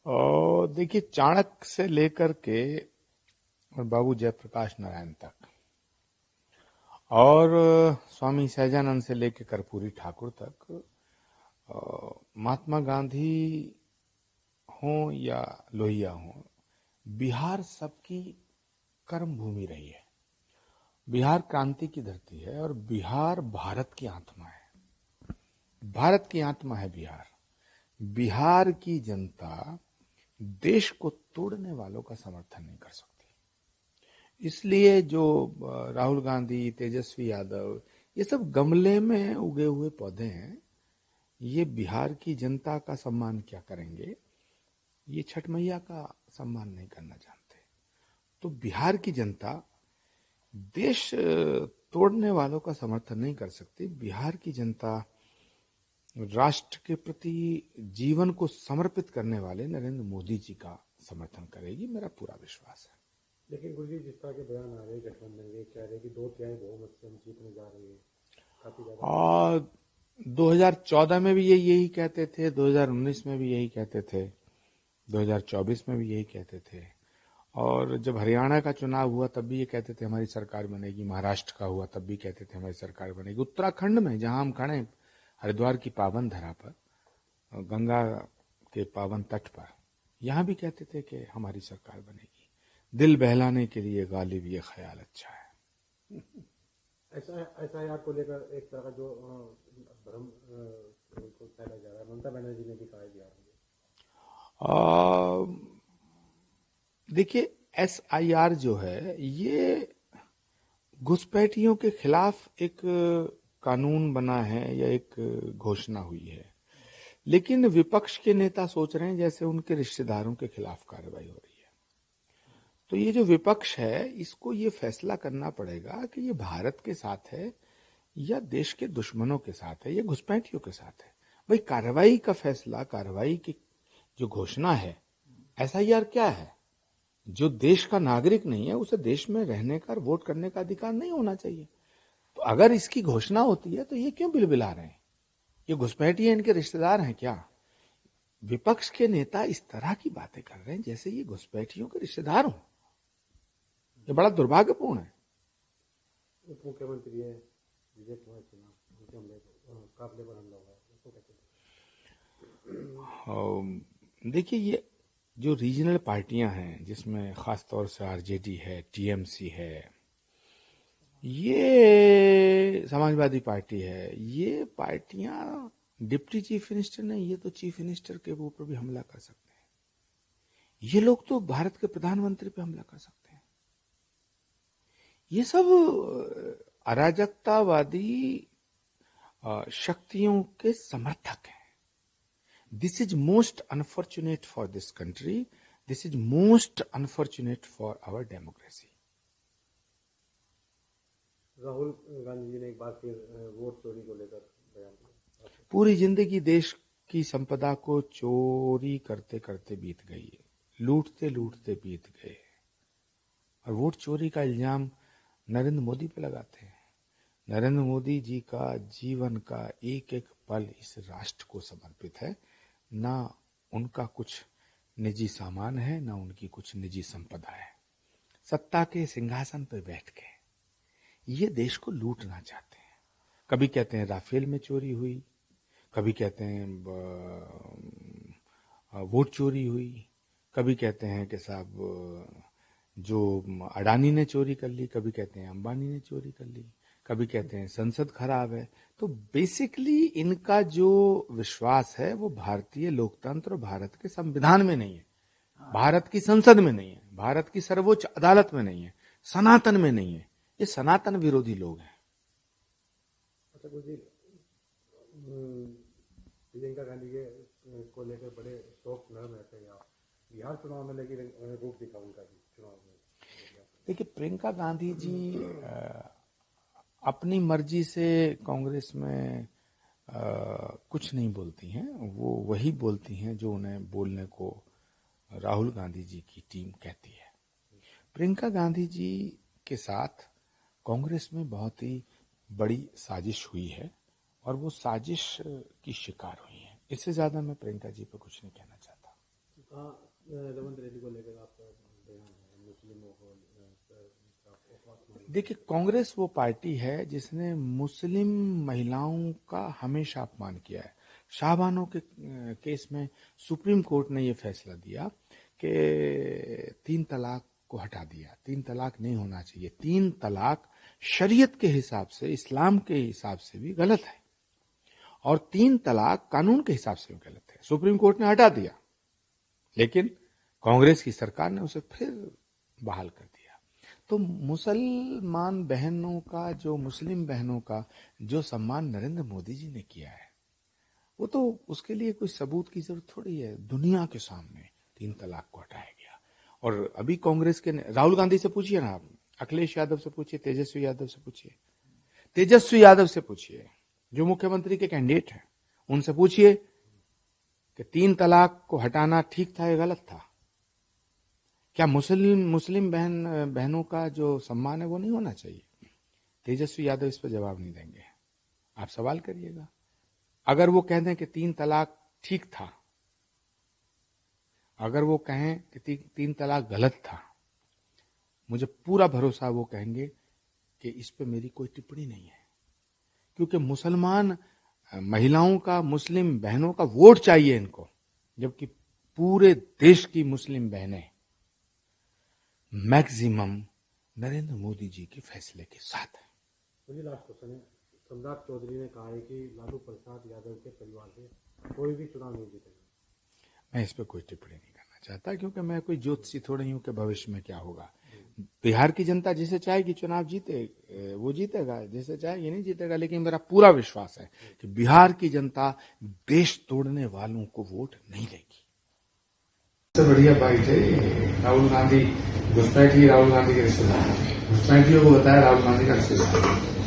और देखिए, चाणक्य से लेकर के और बाबू जयप्रकाश नारायण तक और स्वामी सहजानंद से लेकर कर्पूरी ठाकुर तक, महात्मा गांधी हों या लोहिया हों, बिहार सबकी कर्म भूमि रही है। बिहार क्रांति की धरती है और बिहार भारत की आत्मा है। भारत की आत्मा है बिहार। बिहार की जनता देश को तोड़ने वालों का समर्थन नहीं कर सकती। इसलिए जो राहुल गांधी, तेजस्वी यादव, ये सब गमले में उगे हुए पौधे हैं। ये बिहार की जनता का सम्मान क्या करेंगे? ये छठ मैया का सम्मान नहीं करना जानते। तो बिहार की जनता देश तोड़ने वालों का समर्थन नहीं कर सकती। बिहार की जनता राष्ट्र के प्रति जीवन को समर्पित करने वाले नरेंद्र मोदी जी का समर्थन करेगी, मेरा पूरा विश्वास है। लेकिन गुरु जी, जिस तरह के बयान आ रहे हैं गठबंधन के, कह रहे हैं कि 2/3 बहुमत से हम जीतने जा रहे हैं, काफी ज्यादा। और 2014 में भी यही कहते थे, 2019 में भी यही कहते थे, 2024 में भी यही कहते थे। और जब हरियाणा का चुनाव हुआ तब भी ये कहते थे हमारी सरकार बनेगी। महाराष्ट्र का हुआ तब भी कहते थे हमारी सरकार बनेगी। उत्तराखंड में जहां हम खड़े, हरिद्वार की पावन धरा पर, गंगा के पावन तट पर, यहां भी कहते थे कि हमारी सरकार बनेगी। दिल बहलाने के लिए गालिब ये ख्याल अच्छा है। SIR को लेकर एक तरह का जो भ्रम को फैला जा रहा है, ममता बनर्जी ने भी कहा है बिहार में। देखिए, SIR जो है ये घुसपैठियों के खिलाफ एक कानून बना है या एक घोषणा हुई है, लेकिन विपक्ष के नेता सोच रहे हैं जैसे उनके रिश्तेदारों के खिलाफ कार्रवाई हो रही है। तो ये जो विपक्ष है, इसको ये फैसला करना पड़ेगा कि ये भारत के साथ है या देश के दुश्मनों के साथ है या घुसपैठियों के साथ है। भाई, कार्रवाई का फैसला, कार्रवाई की जो घोषणा है, SIR क्या है? जो देश का नागरिक नहीं है उसे देश में रहने का, वोट करने का अधिकार नहीं होना चाहिए। तो अगर इसकी घोषणा होती है तो ये क्यों बिलबिला रहे हैं? ये घुसपैठिए इनके रिश्तेदार हैं क्या? विपक्ष के नेता इस तरह की बातें कर रहे हैं जैसे ये घुसपैठियों के रिश्तेदार हों। ये बड़ा दुर्भाग्यपूर्ण है। उप मुख्यमंत्री है, रिजेक्ट हुआ चुनाव, उनके हमले काफिले पर हमला हुआ, उसको कैसे? देखिए, ये जो रीजनल पार्टियां हैं जिसमें खासतौर से RJD है, TMC है, ये समाजवादी पार्टी है, ये पार्टियां डिप्टी चीफ मिनिस्टर नहीं, ये तो चीफ मिनिस्टर के ऊपर भी हमला कर सकते हैं। ये लोग तो भारत के प्रधानमंत्री पे हमला कर सकते हैं। ये सब अराजकतावादी शक्तियों के समर्थक हैं। This is most unfortunate for this country, this is most unfortunate for our democracy. Rahul Gandhi ji ने एक बार फिर वोट चोरी को लेकर बयान दिया। पूरी जिंदगी देश की संपदा को चोरी करते करते बीत गई है, लूटते लूटते बीत गए, और वोट चोरी का इल्जाम नरेंद्र मोदी पे लगाते हैं। नरेंद्र मोदी जी का जीवन का एक एक पल इस राष्ट्र को समर्पित है। ना उनका कुछ निजी सामान है, ना उनकी कुछ निजी संपदा है। सत्ता के सिंहासन पर बैठ के ये देश को लूटना चाहते हैं। कभी कहते हैं राफेल में चोरी हुई, कभी कहते हैं वोट चोरी हुई, कभी कहते हैं कि साहब जो अडानी ने चोरी कर ली, कभी कहते हैं अंबानी ने चोरी कर ली, कभी कहते हैं संसद खराब है। तो बेसिकली इनका जो विश्वास है वो भारतीय लोकतंत्र, भारत के संविधान में नहीं है, भारत की संसद में नहीं है, भारत की सर्वोच्च अदालत में नहीं है, सनातन में नहीं है। ये सनातन विरोधी लोग हैं। अच्छा गुरु जी, प्रियंका गांधी के को लेकर बड़े शोक नरम रहते हैं आप बिहार चुनाव में, लेकिन रूप दिखा उनका भी चुनाव में। देखिए, प्रियंका गांधी जी अपनी मर्जी से कांग्रेस में कुछ नहीं बोलती हैं। वो वही बोलती हैं जो उन्हें बोलने को राहुल गांधी जी की टीम कहती है। प्रियंका गांधी जी के साथ कांग्रेस में बहुत ही बड़ी साजिश हुई है और वो साजिश की शिकार हुई है। इससे ज्यादा मैं प्रियंका जी पर कुछ नहीं कहना चाहता। रेवंत रेड्डी को लेकर आपका बयान है, मुस्लिमों को देखिए, कांग्रेस वो पार्टी है जिसने मुस्लिम महिलाओं का हमेशा अपमान किया है। शाहबानो के केस में सुप्रीम कोर्ट ने ये फैसला दिया कि 3 तलाक को हटा दिया। 3 तलाक नहीं होना चाहिए। 3 तलाक शरीयत के हिसाब से, इस्लाम के हिसाब से भी गलत है और 3 तलाक कानून के हिसाब से भी गलत है। सुप्रीम कोर्ट ने हटा दिया, लेकिन कांग्रेस की सरकार ने उसे फिर बहाल कर दिया। तो मुसलमान बहनों का, जो मुस्लिम बहनों का जो सम्मान नरेंद्र मोदी जी ने किया है, वो तो उसके लिए कोई सबूत की जरूरत थोड़ी है। दुनिया के सामने 3 तलाक को हटाया गया। और अभी कांग्रेस के राहुल गांधी से पूछिए ना, आप अखिलेश यादव से पूछिए, तेजस्वी यादव से पूछिए, तेजस्वी यादव से पूछिए जो मुख्यमंत्री के कैंडिडेट हैं, उनसे पूछिए कि 3 तलाक को हटाना ठीक था या गलत था। क्या मुस्लिम बहनों का जो सम्मान है वो नहीं होना चाहिए? तेजस्वी यादव इस पर जवाब नहीं देंगे। आप सवाल करिएगा। अगर वो कह दें कि 3 तलाक ठीक था, अगर वो कहें कि 3 तलाक गलत था, मुझे पूरा भरोसा वो कहेंगे कि इस पे मेरी कोई टिप्पणी नहीं है, क्योंकि मुसलमान महिलाओं का, मुस्लिम बहनों का वोट चाहिए इनको, जबकि पूरे देश की मुस्लिम बहनें मैक्सिमम नरेंद्र मोदी जी के फैसले के साथ है। मुझे लास्ट क्वेश्चन है, सम्राट चौधरी ने कहा है कि लालू प्रसाद यादव के परिवार से कोई भी चुनाव नहीं जीतेगा। मैं इस पर कोई टिप्पणी नहीं करना चाहता, क्योंकि मैं कोई ज्योतिषी थोड़ी हूं कि भविष्य में क्या होगा। बिहार की जनता जिसे चाहेगी चुनाव जीते, वो जीतेगा, जिसे चाहेगी नहीं जीतेगा। लेकिन मेरा पूरा विश्वास है कि बिहार की जनता देश तोड़ने वालों को वोट नहीं देगी। सबसे बढ़िया बात है, राहुल गांधी घुसपैठी, राहुल गांधी के रिश्तेदार, घुसपैठियों को बताया राहुल गांधी का रिश्तेदार।